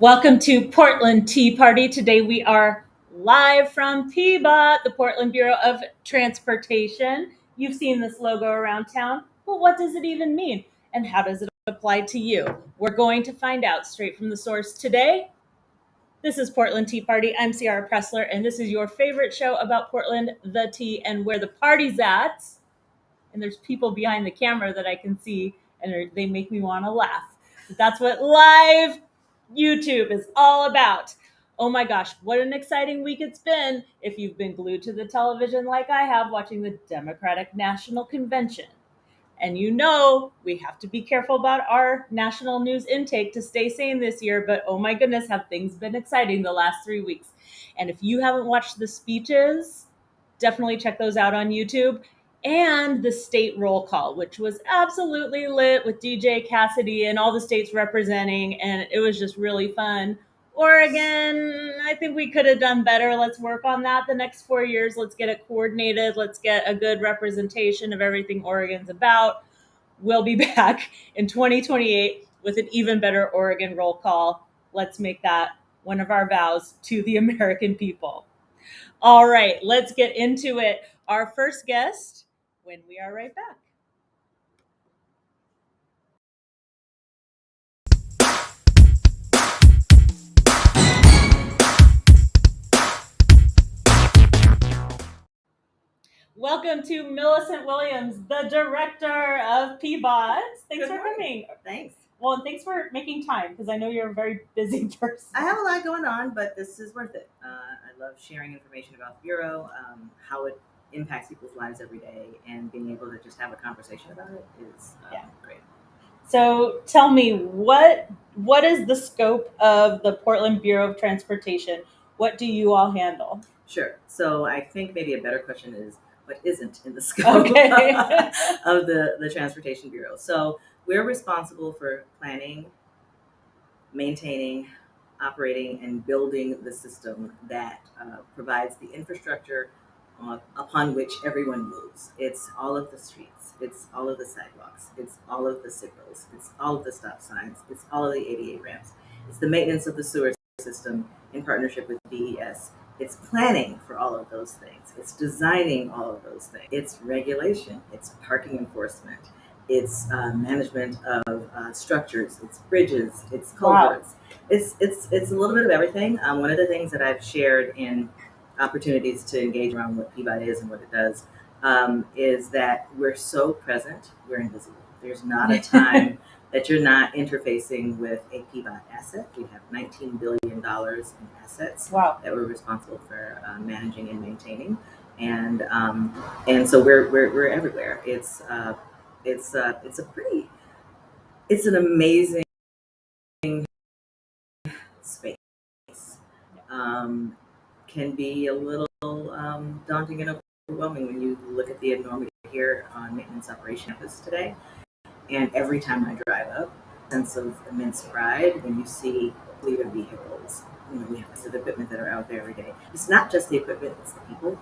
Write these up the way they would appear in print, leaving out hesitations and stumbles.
Welcome to Portland Tea Party. Today we are live from PBOT, the Portland Bureau of Transportation. You've seen this logo around town, but what does it even mean? And how does it apply to you? We're going to find out straight from the source today. This is Portland Tea Party. I'm Ciara Pressler, and this is your favorite show about Portland, the tea, and where the party's at. And there's people behind the camera that I can see, and they make me want to laugh. But that's what live YouTube is all about. Oh my gosh, what an exciting week it's been if you've been glued to the television like I have watching the Democratic National Convention. And you know, we have to be careful about our national news intake to stay sane this year, but oh my goodness, have things been exciting the last 3 weeks. And if you haven't watched the speeches, definitely check those out on YouTube. And the state roll call, which was absolutely lit with DJ Cassidy and all the states representing, and it was just really fun. Oregon, I think we could have done better. Let's work on that the next 4 years. Let's get it coordinated. Let's get a good representation of everything Oregon's about. We'll be back in 2028 with an even better Oregon roll call. Let's make that one of our vows to the American people. All right, let's get into it. Our first guest, when we are right back. Welcome to Millicent Williams, the director of PBOT. Thanks for coming. Thanks. Well, and thanks for making time, because I know you're a very busy person. I have a lot going on, but this is worth it. I love sharing information about the Bureau, how it impacts people's lives every day, and being able to just have a conversation about it is great. So tell me, what is the scope of the Portland Bureau of Transportation? What do you all handle? Sure. So I think maybe a better question is, what isn't in the scope of the Transportation Bureau? So we're responsible for planning, maintaining, operating, and building the system that provides the infrastructure upon which everyone moves. It's all of the streets, it's all of the sidewalks, it's all of the signals, it's all of the stop signs, it's all of the ADA ramps, it's the maintenance of the sewer system in partnership with DES. It's planning for all of those things. It's designing all of those things. It's regulation. It's parking enforcement. It's management of structures. It's bridges. It's culverts. Wow. It's a little bit of everything. One of the things that I've shared in opportunities to engage around what PBOT is and what it does is that we're so present, we're invisible. There's not a time that you're not interfacing with a PBOT asset. We have $19 billion in assets that we're responsible for managing and maintaining, and so we're everywhere. It's an amazing space. Can be a little daunting and overwhelming when you look at the enormity here on maintenance operation campus today. And every time I drive up, sense of immense pride when you see fleet of vehicles. You know, we have pieces of equipment that are out there every day. It's not just the equipment, it's the people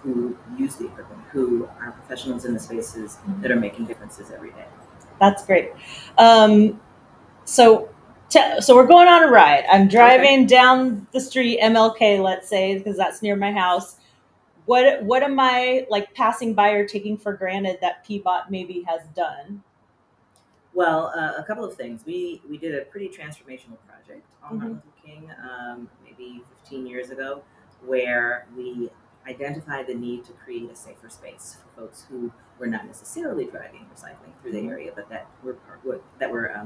who use the equipment, who are professionals in the spaces that are making differences every day. That's great. So we're going on a ride. I'm driving down the street, MLK, let's say, because that's near my house. What am I like passing by or taking for granted that PBOT maybe has done? Well, a couple of things. We did a pretty transformational project on Martin Luther King maybe 15 years ago, where we identified the need to create a safer space for folks who were not necessarily driving or cycling through the area, but that were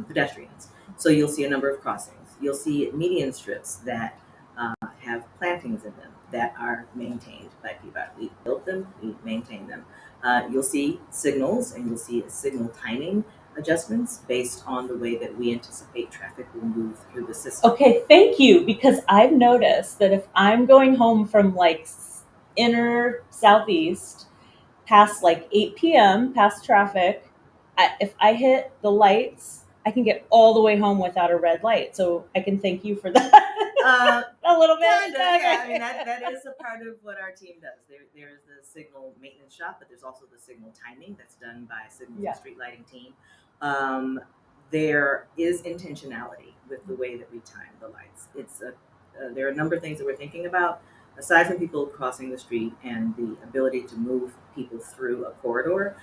pedestrians. So you'll see a number of crossings. You'll see median strips that have plantings in them that are maintained by PBOT. We built them, we maintain them. You'll see signals, and you'll see signal timing adjustments based on the way that we anticipate traffic will move through the system. Okay, thank you, because I've noticed that if I'm going home from like inner southeast past like 8 p.m. past traffic, if I hit the lights, I can get all the way home without a red light. So I can thank you for that. A little bit. Kinda, yeah. I mean, that is a part of what our team does. There's the signal maintenance shop, but there's also the signal timing that's done by Signal and Street Lighting team. there is intentionality with the way that we time the lights. There are a number of things that we're thinking about. Aside from people crossing the street and the ability to move people through a corridor,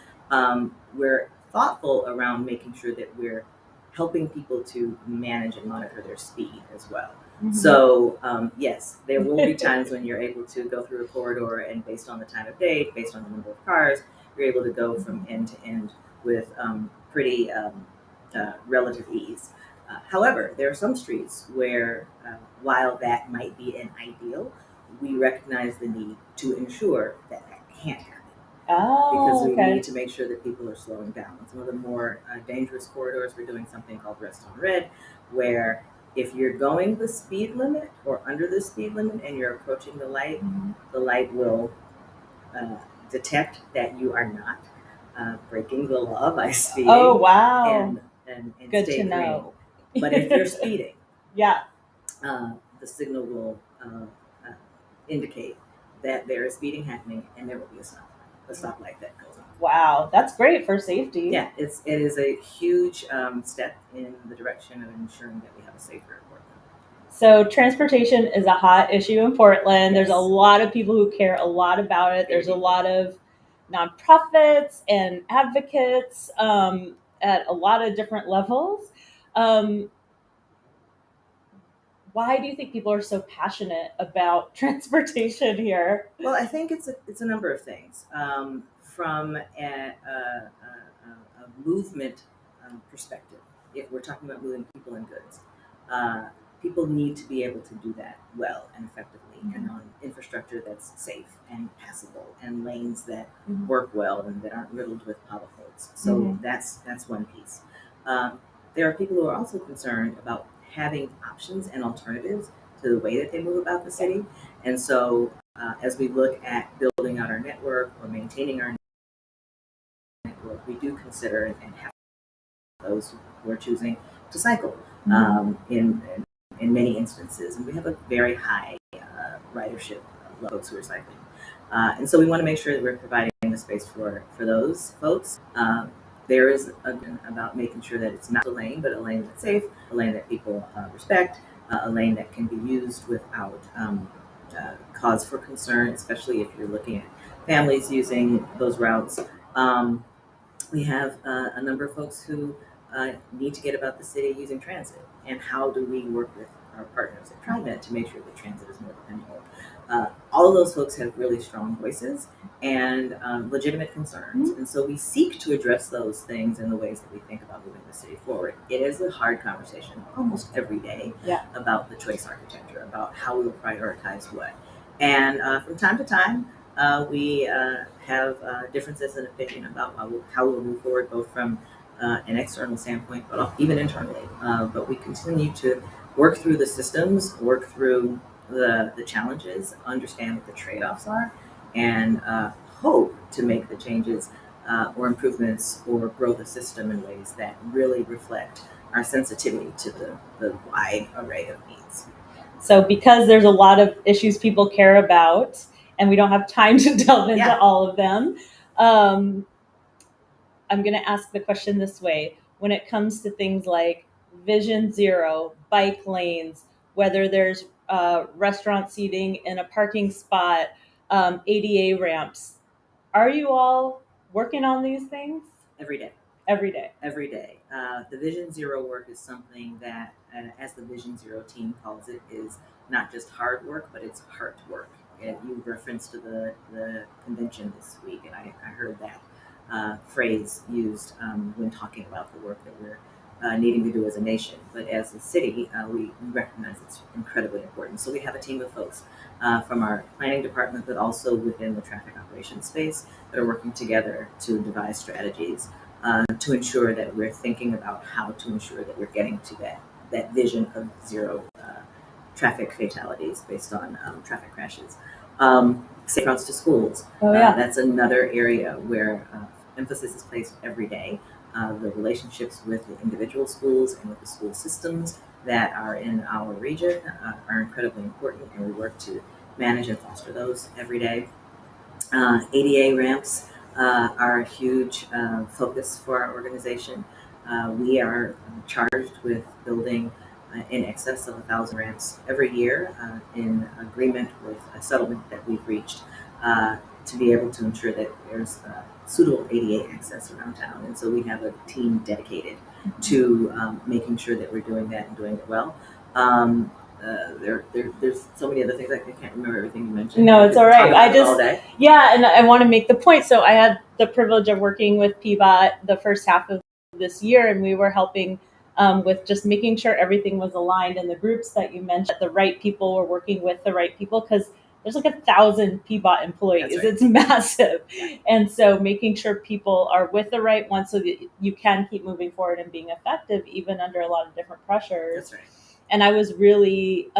we're thoughtful around making sure that we're helping people to manage and monitor their speed as well. Mm-hmm. So yes, there will be times when you're able to go through a corridor, and based on the time of day, based on the number of cars, you're able to go from end to end with pretty relative ease. However, there are some streets where, while that might be an ideal, we recognize the need to ensure that that can't happen. Because we need to make sure that people are slowing down. Some of the more dangerous corridors, we're doing something called Rest on Red, where if you're going the speed limit or under the speed limit and you're approaching the light, the light will detect that you are not breaking the law by speeding. Oh, wow. And good stay to green. know. But if you're speeding, yeah, the signal will indicate that there is speeding happening, and there will be a stoplight that goes on. Wow, that's great for safety. Yeah, it is a huge step in the direction of ensuring that we have a safer airport. So transportation is a hot issue in Portland. Yes. There's a lot of people who care a lot about it. There's a lot of nonprofits and advocates at a lot of different levels. Why do you think people are so passionate about transportation here? Well, I think it's a number of things. From a movement perspective, if we're talking about moving people and goods, people need to be able to do that well and effectively, and on infrastructure that's safe and passable, and lanes that work well and that aren't riddled with potholes. So that's one piece. There are people who are also concerned about having options and alternatives to the way that they move about the city. And so as we look at building out our network or maintaining our network, we do consider and have those who are choosing to cycle in many instances. And we have a very high ridership of folks who are cycling. And so we want to make sure that we're providing a space for those folks. There is about making sure that it's not a lane, but a lane that's safe, a lane that people respect, a lane that can be used without cause for concern, especially if you're looking at families using those routes. We have a number of folks who need to get about the city using transit. And how do we work with our partners at TriMet to make sure that transit is more dependable? All of those folks have really strong voices and legitimate concerns. And so we seek to address those things in the ways that we think about moving the city forward. It is a hard conversation almost every day about the choice architecture, about how we'll prioritize what. And from time to time, we have differences in opinion about how we'll move forward, both from an external standpoint, but even internally. But we continue to work through the systems, work through the challenges, understand what the trade-offs are, and hope to make the changes or improvements or grow the system in ways that really reflect our sensitivity to the wide array of needs. So because there's a lot of issues people care about, and we don't have time to delve into all of them, I'm going to ask the question this way. When it comes to things like Vision Zero, bike lanes, whether there's restaurant seating in a parking spot, ADA ramps, are you all working on these things? Every day. Every day. Every day. The Vision Zero work is something that, as the Vision Zero team calls it, is not just hard work, but it's heart work. And you referenced to the convention this week, and I heard that phrase used when talking about the work that we're needing to do as a nation. But as a city, we recognize it's incredibly important. So we have a team of folks from our planning department, but also within the traffic operations space, that are working together to devise strategies to ensure that we're thinking about how to ensure that we're getting to that vision of zero traffic fatalities based on traffic crashes. Safe routes to schools. That's another area where emphasis is placed every day. The relationships with the individual schools and with the school systems that are in our region are incredibly important, and we work to manage and foster those every day. ADA ramps are a huge focus for our organization. We are charged with building in excess of 1,000 ramps every year in agreement with a settlement that we've reached to be able to ensure that there's suitable ADA access around town. And so we have a team dedicated to making sure that we're doing that and doing it well. There's so many other things I can't remember everything you mentioned. No, it's all right. And I want to make the point. So I had the privilege of working with PBOT the first half of this year, and we were helping with just making sure everything was aligned in the groups that you mentioned. The right people were working with the right people because there's like 1,000 PBOT employees. Right. It's massive. And so making sure people are with the right ones so that you can keep moving forward and being effective even under a lot of different pressures. That's right. And I was really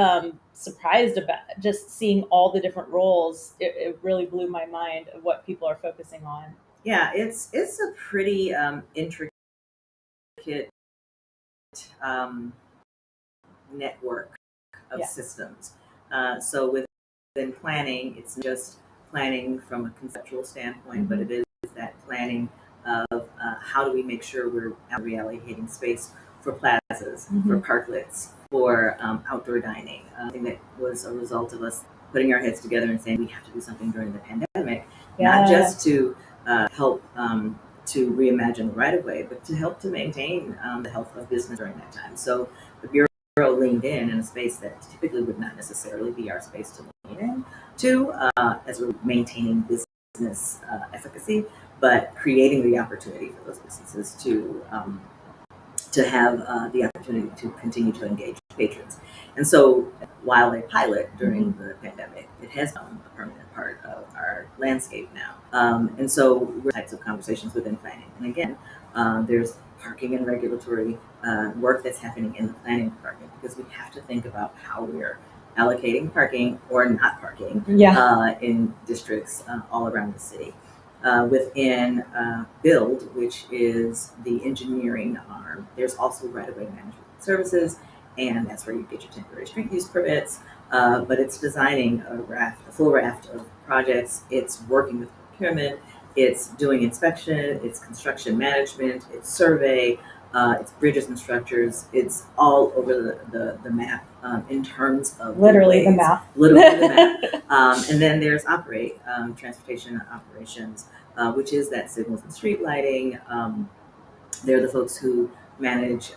surprised about just seeing all the different roles. It really blew my mind of what people are focusing on. Yeah, it's a pretty intricate network of systems. So within planning, it's just planning from a conceptual standpoint, but it is that planning of how do we make sure we're reallocating space for plazas, for parklets, for outdoor dining. Something that was a result of us putting our heads together and saying we have to do something during the pandemic, not just to help to reimagine the right-of-way, but to help to maintain the health of business during that time. So the Bureau leaned in a space that typically would not necessarily be our space to lean in to as we're maintaining business efficacy, but creating the opportunity for those businesses to have the opportunity to continue to engage patrons. And so while a pilot during the pandemic, it has become a permanent part of our landscape now. And so we're types of conversations within planning. And again, there's parking and regulatory work that's happening in the planning department because we have to think about how we're allocating parking or not parking in districts all around the city. Within Build, which is the engineering arm, there's also right-of-way management services, and that's where you get your temporary street use permits. But it's designing a full raft of projects. It's working with procurement. It's doing inspection. It's construction management. It's survey. It's bridges and structures. It's all over the map in terms of literally the map. And then there's Operate, transportation operations, which is that signals and street lighting. They're the folks who manage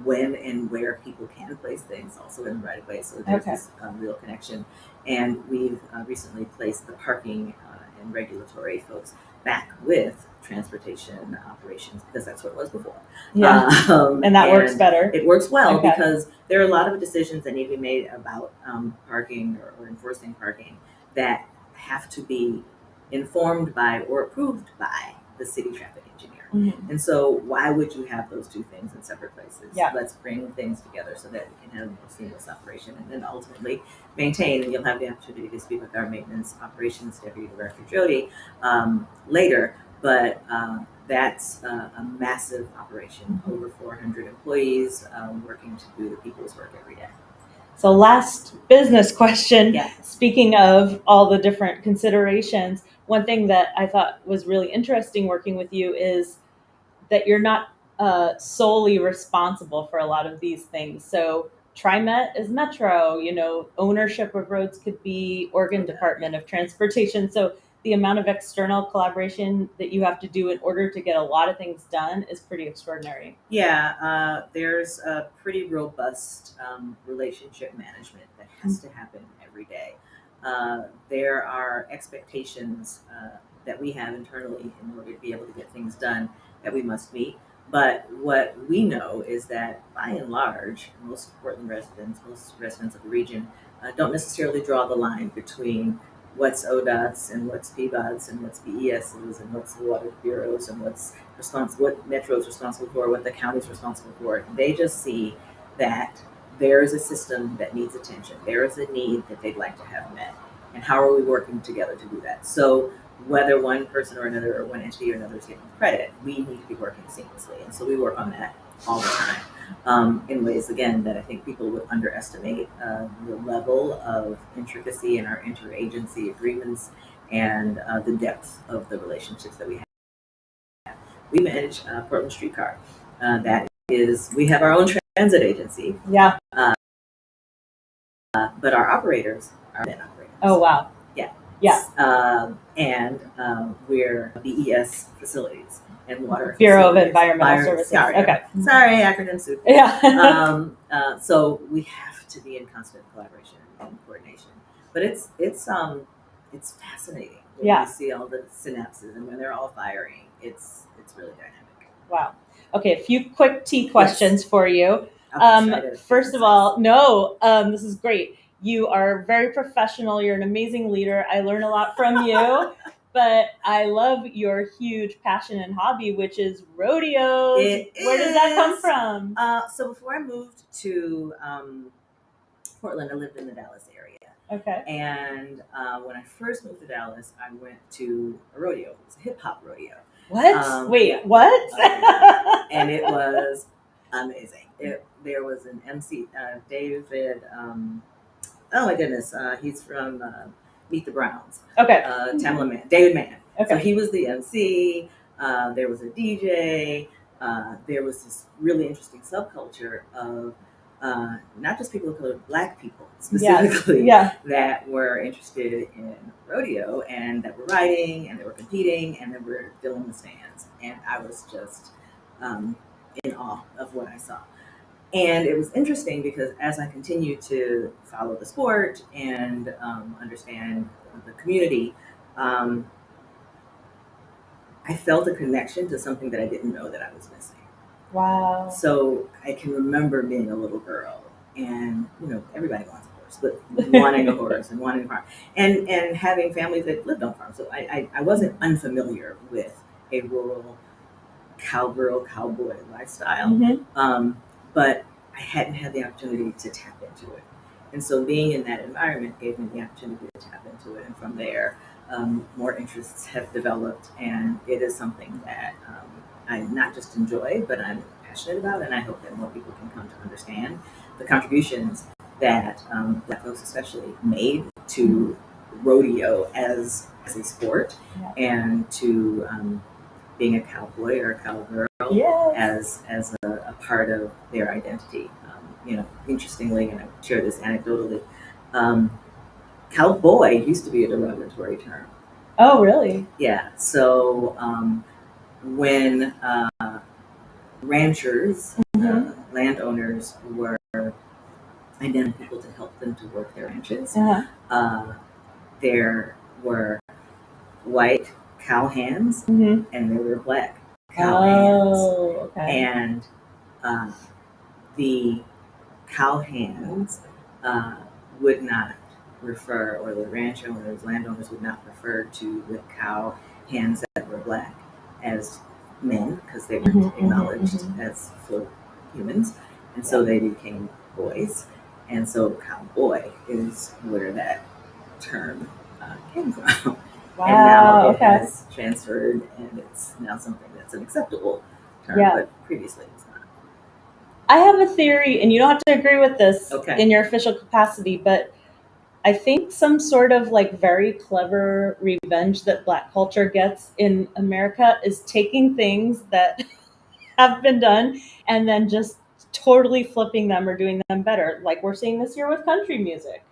when and where people can place things also in the right of way. So there's this real connection. And we've recently placed the parking and regulatory folks back with transportation operations because that's what it was before. And that works better. It works well because there are a lot of decisions that need to be made about parking or enforcing parking that have to be informed by or approved by the city traffic engineer. And so why would you have those two things in separate places? Let's bring things together so that we can have a more seamless operation and then ultimately maintain, and you'll have the opportunity to speak with our maintenance operations deputy director Jody later, but that's a massive operation, over 400 employees working to do the people's work every day. So last business question, speaking of all the different considerations, one thing that I thought was really interesting working with you is that you're not solely responsible for a lot of these things. So TriMet is Metro, ownership of roads could be Oregon Department of Transportation. So the amount of external collaboration that you have to do in order to get a lot of things done is pretty extraordinary. Yeah, there's a pretty robust relationship management that has to happen every day. There are expectations that we have internally in order to be able to get things done that we must meet. But what we know is that by and large, most Portland residents, most residents of the region don't necessarily draw the line between what's ODOT's and what's PBOT's and what's BES's and what's the water bureaus and what Metro is responsible for, what the county is responsible for. They just see that there is a system that needs attention. There is a need that they'd like to have met. And how are we working together to do that? So whether one person or another or one entity or another is getting credit, we need to be working seamlessly. And so we work on that all the time in ways, again, that I think people would underestimate the level of intricacy in our interagency agreements and the depth of the relationships that we have. We manage Portland Streetcar. that is, we have our own transit agency. Yeah. But our operators are then operators. Oh, wow. Yeah. And we're BES facilities and water Bureau facilities. of Environmental Services. Sorry, acronym soup. Yeah. So we have to be in constant collaboration and coordination. But it's fascinating when you see all the synapses and when they're all firing. It's really dynamic. Wow. Okay, a few quick tea questions for you. First of all, this is great. You are very professional. You're an amazing leader. I learn a lot from you. But I love your huge passion and hobby, which is rodeos. Where does that come from? So before I moved to Portland, I lived in the Dallas area. Okay. And when I first moved to Dallas, I went to a rodeo. It was a hip hop rodeo. What? Wait, what? And it was amazing. There was an MC, David. Oh my goodness, he's from Meet the Browns. Okay. David Mann. Okay. So he was the MC. There was a DJ. There was this really interesting subculture of not just people of color, Black people specifically, that were interested in rodeo and that were riding and they were competing and they were filling the stands. And I was just in awe of what I saw. And it was interesting because as I continued to follow the sport and understand the community, I felt a connection to something that I didn't know that I was missing. Wow. So I can remember being a little girl and, everybody wants a horse, but wanting a horse and wanting a farm and having families that lived on farms. So I wasn't unfamiliar with a rural cowgirl, cowboy lifestyle. Mm-hmm. But I hadn't had the opportunity to tap into it. And so being in that environment gave me the opportunity to tap into it. And from there, more interests have developed. And it is something that I not just enjoy, but I'm passionate about. And I hope that more people can come to understand the contributions that Black folks especially made to rodeo as a sport and to being a cowboy or a cowgirl as a part of their identity. Interestingly, and I share this anecdotally, cowboy used to be a derogatory term. Oh, really? Yeah. So when ranchers, landowners were identifying people to help them to work their ranches, there were white cow hands and there were black cow hands. Okay. And the cow hands would not refer, or the ranch owners, landowners would not refer to the cow hands that were black as men because they weren't acknowledged as full humans. And so they became boys. And so cowboy is where that term came from. Wow, and now it has transferred and it's now something that's an acceptable term, but previously it was not. I have a theory, and you don't have to agree with this in your official capacity, but I think some sort of very clever revenge that Black culture gets in America is taking things that have been done and then just totally flipping them or doing them better. Like we're seeing this year with country music.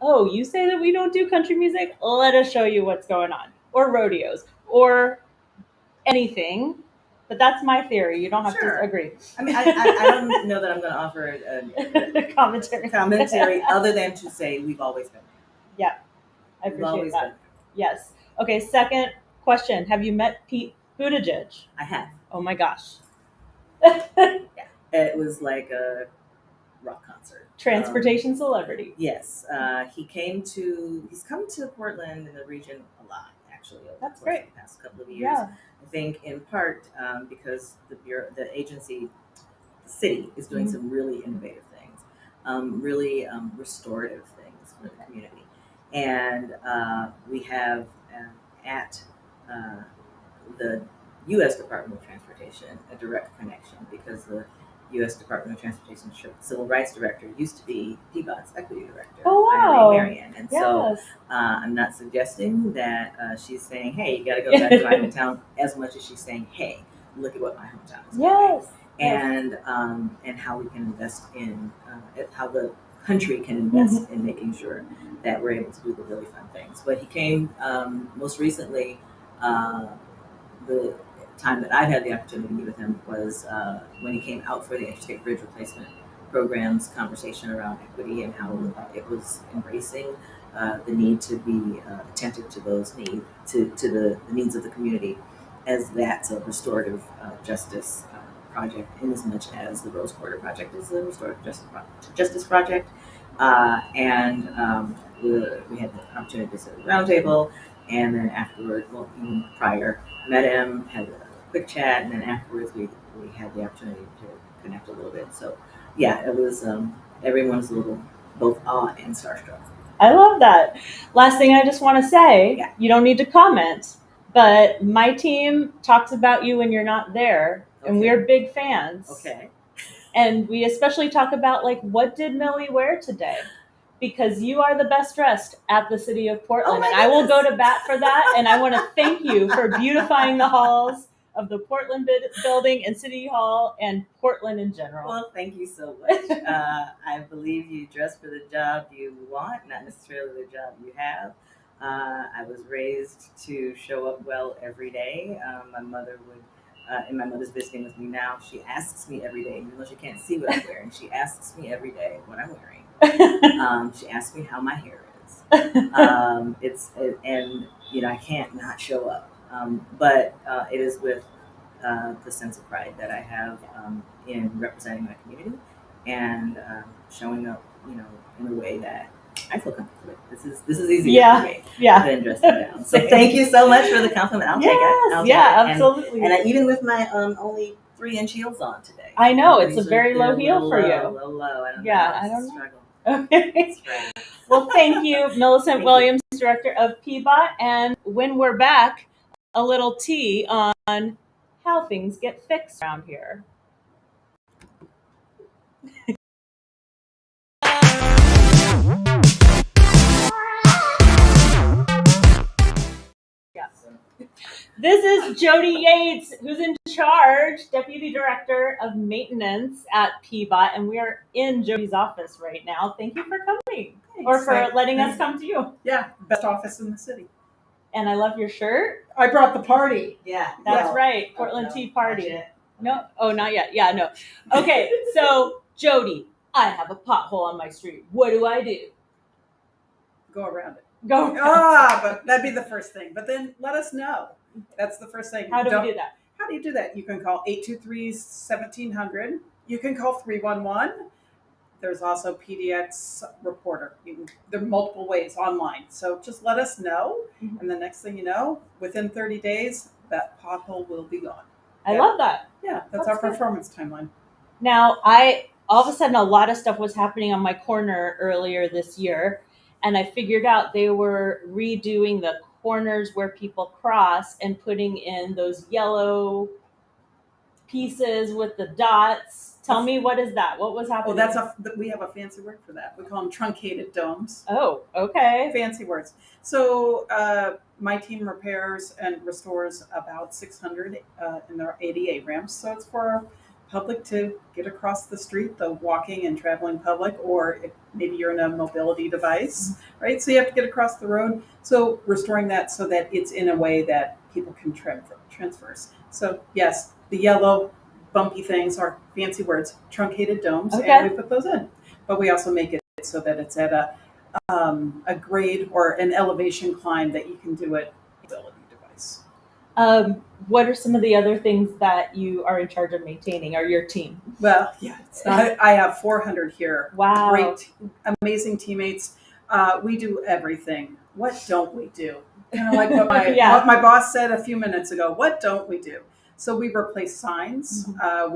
Oh, you say that we don't do country music? Let us show you what's going on. Or rodeos. Or anything. But that's my theory. You don't have to agree. I mean, I don't know that I'm going to offer a commentary other than to say we've always been there. Yeah, I appreciate that. Yes. Okay, second question. Have you met Pete Buttigieg? I have. Oh my gosh. It was like a rock concert. Transportation celebrity. Yes. He's come to Portland in the region a lot, actually. That's great. The past couple of years. Yeah. I think in part because the city is doing some really innovative things, really restorative things for the community. And we have at the U.S. Department of Transportation a direct connection because the U.S. Department of Transportation Civil Rights Director used to be PBOT's Equity Director, Marion. And so I'm not suggesting that she's saying, hey, you got to go back to my hometown as much as she's saying, hey, look at what my hometown is Yes. doing, and how we can invest in how the country can invest in making sure that we're able to do the really fun things. But he came most recently. The time that I've had the opportunity to meet with him was when he came out for the Interstate Bridge Replacement Program's conversation around equity and how it was embracing the need to be attentive to those needs, to the needs of the community, as that's a restorative justice project, in as much as the Rose Quarter Project is a restorative justice project. We had the opportunity to sit at the roundtable, and then afterward, well, even prior, met him, had a quick chat, and then afterwards we had the opportunity to connect a little bit. So yeah, it was everyone's a little both awe and starstruck. I love that. Last thing I just want to say, you don't need to comment, but my team talks about you when you're not there, and we're big fans. Okay. And we especially talk about, like, what did Millie wear today? Because you are the best dressed at the city of Portland. And I will go to bat for that. And I want to thank you for beautifying the halls of the Portland building and City Hall and Portland in general. Well, thank you so much. I believe you dress for the job you want, not necessarily the job you have. I was raised to show up well every day. My mother would, and my mother's visiting with me now. She asks me every day, even though she can't see what I'm wearing, she asks me every day what I'm wearing. She asks me how my hair is. And I can't not show up. But it is with the sense of pride that I have in representing my community and showing up, in a way that I feel comfortable with. This is easier for me than dressing down. So thank you so much for the compliment. I'll take it. Absolutely. And even with my only 3-inch heels on today. I know it's a very low heel for you. Low. I don't know. Struggle. Okay. Well, thank you, Millicent Williams, Director of PBOT. And when we're back, a little tea on how things get fixed around here. This is Jody Yates, who's in charge, Deputy Director of Maintenance at PBOT, and we are in Jody's office right now. Thank you for coming, or for letting us come to you. Yeah, best office in the city. And I love your shirt. I brought the party. Yeah. That's right, Portland Tea Party. No? Oh, not yet. Yeah, no. Okay, so Jody, I have a pothole on my street. What do I do? Go around it. But that'd be the first thing. But then let us know. That's the first thing. How do we do that? How do you do that? You can call 823-1700. You can call 311. There's also PDX Reporter. There are multiple ways online. So just let us know. Mm-hmm. And the next thing you know, within 30 days, that pothole will be gone. I love that. Yeah, that's our performance timeline. Now, all of a sudden, a lot of stuff was happening on my corner earlier this year. And I figured out they were redoing the corners where people cross and putting in those yellow pieces with the dots. Tell me, what is that? What was happening? We have a fancy word for that. We call them truncated domes. Oh, okay. Fancy words. So my team repairs and restores about 600 in their ADA ramps. So it's for public to get across the street, the walking and traveling public, or if maybe you're in a mobility device, right? So you have to get across the road. So restoring that so that it's in a way that people can transverse. So yes, the yellow bumpy things are fancy words, truncated domes, and we put those in. But we also make it so that it's at a grade or an elevation climb that you can do it with a mobility device. What are some of the other things that you are in charge of maintaining, or your team? Well, yeah, I have 400 here. Wow. Great, amazing teammates. We do everything. What don't we do? Kind of like what my boss said a few minutes ago. What don't we do? So we replace signs. Mm-hmm.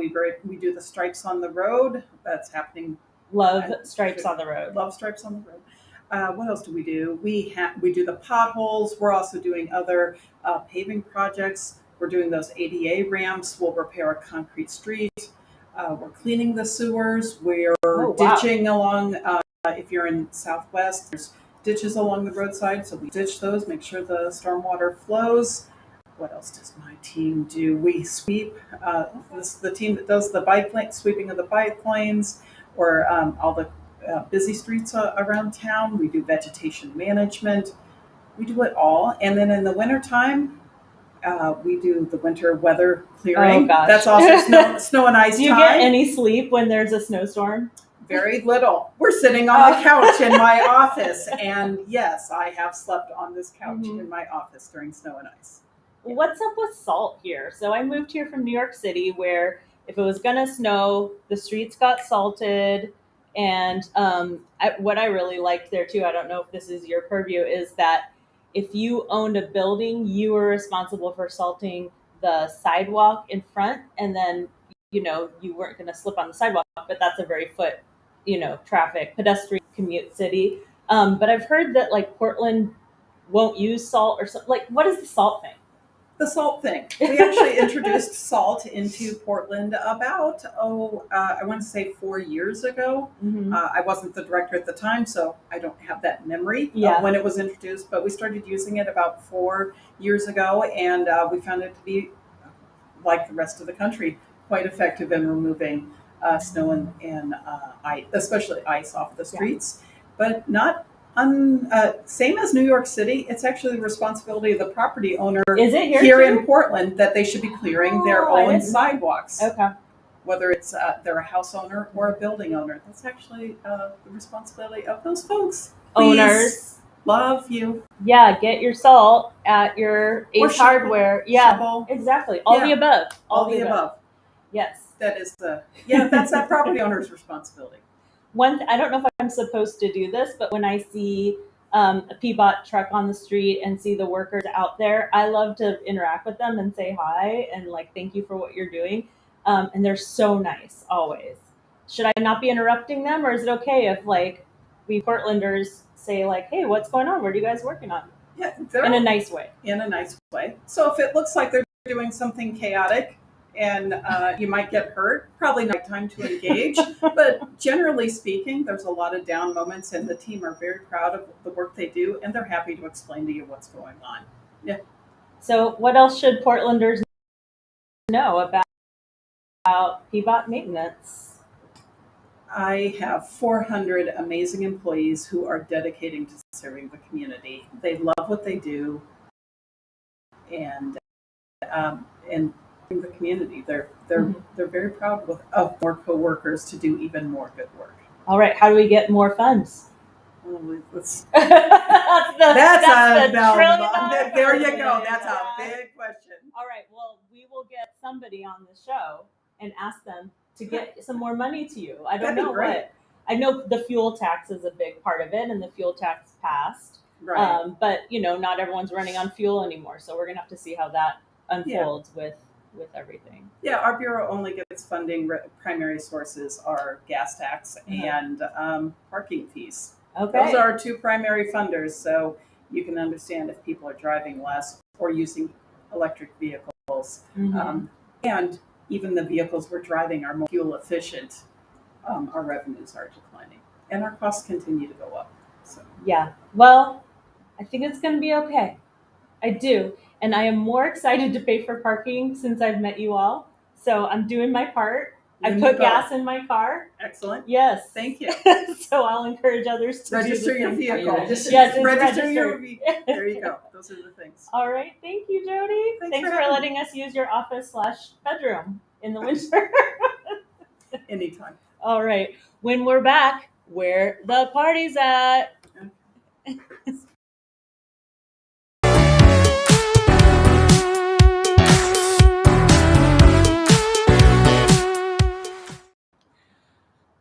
We do the stripes on the road. That's happening. Love stripes on the road. Love stripes on the road. What else do we do? We do the potholes. We're also doing other paving projects. We're doing those ADA ramps. We'll repair a concrete street. We're cleaning the sewers. We're ditching along. If you're in Southwest, there's ditches along the roadside. So we ditch those, make sure the stormwater flows. what else does my team do? We sweep. This is the team that does the bike lane, sweeping of the bike lanes, or all the busy streets around town. We do vegetation management. We do it all. And then in the wintertime, we do the winter weather clearing. Oh, gosh. That's also snow and ice Do you time. get any sleep when there's a snowstorm? Very little. We're sitting on the couch in my office, and yes, I have slept on this couch in my office during snow and ice. What's up with salt here? So I moved here from New York City, where if it was gonna snow, the streets got salted. And what I really liked there too, I don't know if this is your purview, is that if you owned a building, you were responsible for salting the sidewalk in front, and then you weren't going to slip on the sidewalk, but that's a very foot traffic pedestrian commute city. But I've heard that like Portland won't use salt or something. Like, what is the salt thing? The salt thing. We actually introduced salt into Portland about, I want to say 4 years ago. I wasn't the director at the time, so I don't have that memory of when it was introduced, but we started using it about 4 years ago, and we found it to be, like the rest of the country, quite effective in removing snow and ice, especially ice off the streets, but not same as New York City. It's actually the responsibility of the property owner. Is it here in Portland that they should be clearing their own sidewalks? Okay. Whether it's they're a house owner or a building owner, that's actually the responsibility of those folks. Please, owners, love you. Yeah, get your salt at your Ace Hardware. Shovel. Exactly. All the above. All the above. Yes. That is that's that property owner's responsibility. I don't know if I'm supposed to do this, but when I see a Peabot truck on the street and see the workers out there, I love to interact with them and say hi and like thank you for what you're doing. And they're so nice always. Should I not be interrupting them, or is it okay if like we Portlanders say like, hey, what's going on? What are you guys working on? Yeah, in a nice way. In a nice way. So if it looks like they're doing something chaotic, and you might get hurt, probably not time to engage. But generally speaking, there's a lot of down moments, and the team are very proud of the work they do, and they're happy to explain to you what's going on. Yeah. So what else should Portlanders know about Peabot maintenance? I have 400 amazing employees who are dedicating to serving the community. They love what they do, and the community. They're very proud of more coworkers to do even more good work. All right, how do we get more funds? That's a $1 there you go. That's a big question. All right, well, we will get somebody on the show and ask them to get some more money to you. I don't know what. I know the fuel tax is a big part of it, and the fuel tax passed. Right. But not everyone's running on fuel anymore, so we're gonna have to see how that unfolds with everything. Yeah, our bureau only gets funding. Primary sources are gas tax and parking fees. Okay. Those are our two primary funders, so you can understand if people are driving less or using electric vehicles. And even the vehicles we're driving are more fuel efficient. Our revenues are declining, and our costs continue to go up. So yeah, well, I think it's going to be okay. I do. And I am more excited to pay for parking since I've met you all. So I'm doing my part. I put gas in my car. Excellent. Yes. Thank you. So I'll encourage others to register your vehicle. Yes, register your vehicle. There you go. Those are the things. All right. Thank you, Jody. Thanks for letting us use your office/bedroom in the winter. Anytime. All right. When we're back, where the party's at.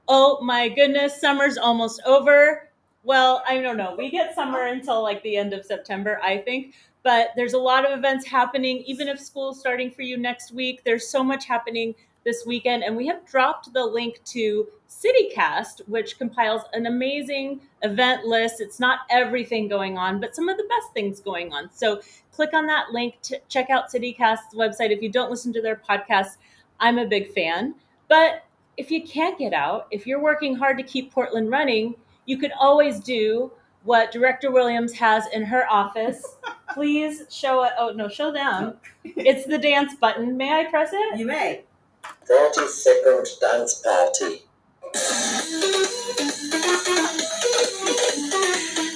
Oh my goodness, summer's almost over. Well, I don't know. We get summer until like the end of September, I think. But there's a lot of events happening. Even if school's starting for you next week, there's so much happening this weekend. And we have dropped the link to CityCast, which compiles an amazing event list. It's not everything going on, but some of the best things going on. So click on that link to check out CityCast's website. If you don't listen to their podcast, I'm a big fan. But if you can't get out, if you're working hard to keep Portland running, you could always do what Director Williams has in her office. please show it. Oh, no, show them. It's the dance button. May I press it? You may. 30-second dance party.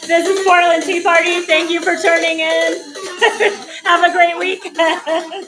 This is Portland Tea Party. Thank you for turning in. Have a great weekend.